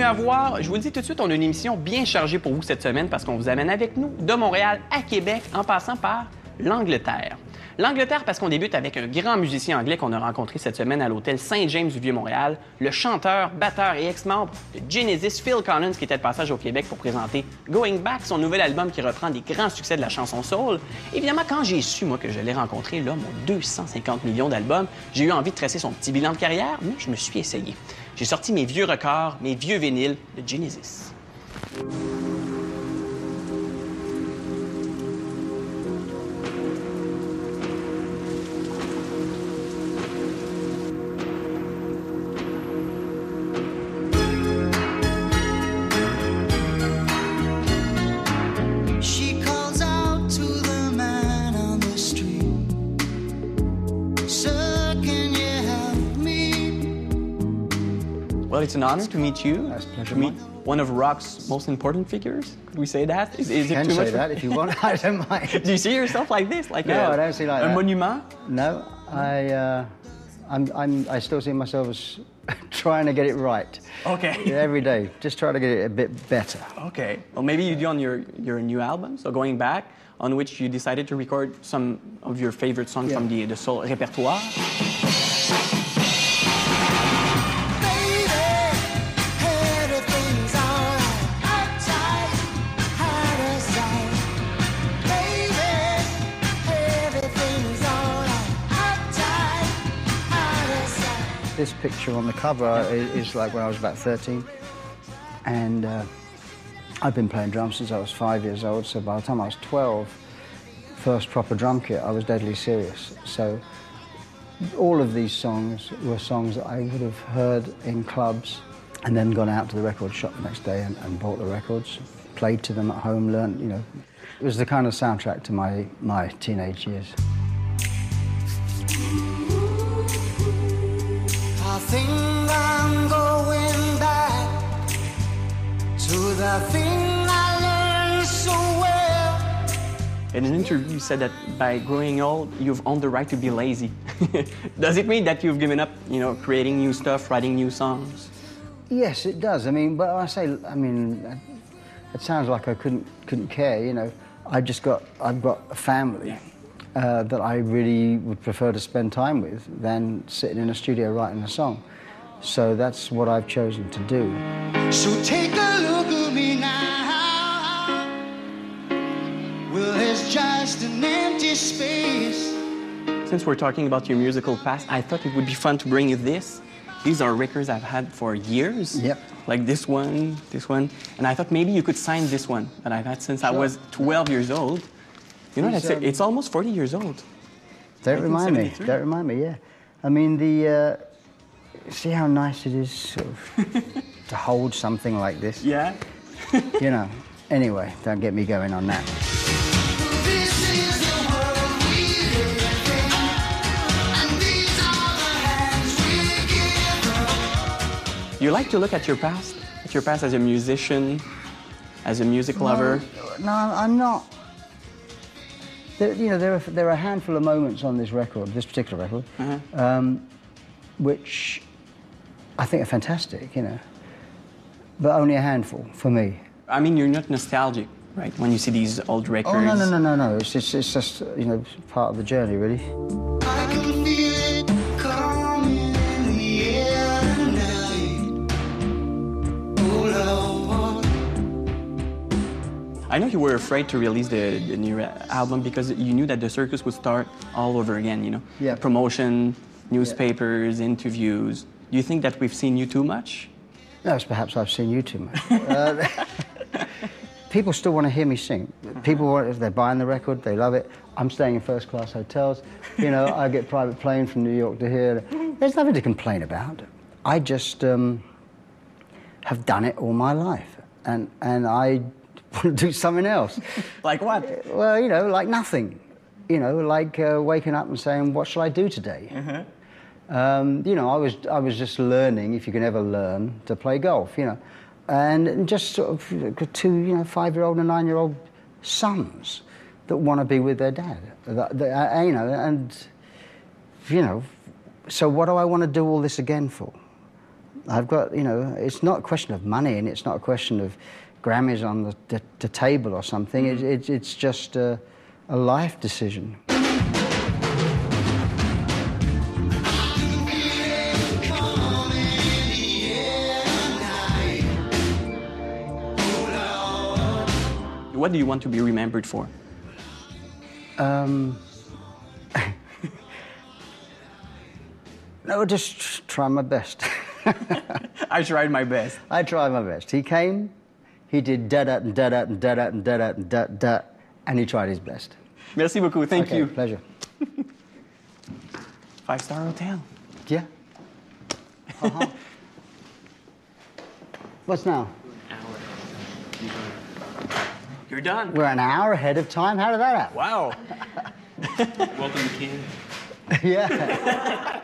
bienvenue à Voir. Je vous le dis tout de suite, on a une émission bien chargée pour vous cette semaine parce qu'on vous amène avec nous de Montréal à Québec en passant par l'Angleterre. L'Angleterre parce qu'on débute avec un grand musicien anglais qu'on a rencontré cette semaine à l'hôtel Saint-James du Vieux-Montréal, le chanteur, batteur et ex-membre de Genesis, Phil Collins, qui était de passage au Québec pour présenter Going Back, son nouvel album qui reprend des grands succès de la chanson soul. Évidemment, quand j'ai su, moi, que je l'ai rencontré, l'homme aux 250 millions d'albums, j'ai eu envie de tracer son petit bilan de carrière, mais je me suis essayé. J'ai sorti mes vieux records, mes vieux vinyles de Genesis. Well, it's an honor to meet you. That's a pleasure. To meet one of rock's most important figures. Could we say that? Is it can too much? Say that if you want. I don't mind. Do you see yourself like this, like no, I don't see like a that. monument? No, I still see myself as trying to get it right. Okay. Every day, just try to get it a bit better. Okay. Well, maybe you do on your new album, so Going Back, on which you decided to record some of your favorite songs from the soul repertoire. This picture on the cover is like when I was about 13, and I've been playing drums since I was 5 years old, so by the time I was 12, first proper drum kit, I was deadly serious. So all of these songs were songs that I would have heard in clubs and then gone out to the record shop the next day and bought the records, played to them at home, learned, you know. It was the kind of soundtrack to my teenage years. I think I'm going back to the thing I learned so well. In an interview, you said that by growing old, you've earned the right to be lazy. Does it mean that you've given up, you know, creating new stuff, writing new songs? Yes, it does. I mean, but it sounds like I couldn't care, you know. I've got a family. That I really would prefer to spend time with than sitting in a studio writing a song. So that's what I've chosen to do. So take a look at me now. Well, there's just an empty space. Since we're talking about your musical past, I thought it would be fun to bring you this. These are records I've had for years. Yep. Like this one. And I thought maybe you could sign this one that I've had since I was 12 years old. You know, it's almost 40 years old. Don't remind me, yeah. I mean, see how nice it is sort of to hold something like this? Yeah. You know, anyway, don't get me going on that. This is the world we live in, and these are the hands we give up. You like to look at your past as a musician, as a music lover? No, I'm not. You know, there are a handful of moments on this particular record, which I think are fantastic, you know, but only a handful for me. I mean, you're not nostalgic, right, when you see these old records? Oh, no. It's just, you know, part of the journey, really. I can feel it coming in the air tonight. Oh, Lord. I know you were afraid to release the new album because you knew that the circus would start all over again, you know? Yeah. Promotion, newspapers, interviews. Do you think that we've seen you too much? No, it's perhaps I've seen you too much. People still want to hear me sing. People, if they're buying the record, they love it. I'm staying in first-class hotels. You know, I get private plane from New York to here. There's nothing to complain about. I just have done it all my life, and I want to do something else. Like what? Well, you know, like nothing. You know, like waking up and saying, what shall I do today? You know, I was just learning, if you can ever learn, to play golf, you know. And just sort of two, you know, 5-year-old and 9-year-old sons that want to be with their dad. You know, and, you know, so what do I want to do all this again for? I've got, you know, it's not a question of money and it's not a question of Grammys on the table or something. It's just a life decision. What do you want to be remembered for? No, just try my best. I tried my best. I tried my best. He came, he did da-da and da-da and da-da and da-da and da-da, and he tried his best. Merci beaucoup. Thank Okay, you. Pleasure. 5-star hotel. Yeah. Uh-huh. What's now? You're done. We're an hour ahead of time? How did that happen? Wow. Welcome, Ken. Yeah.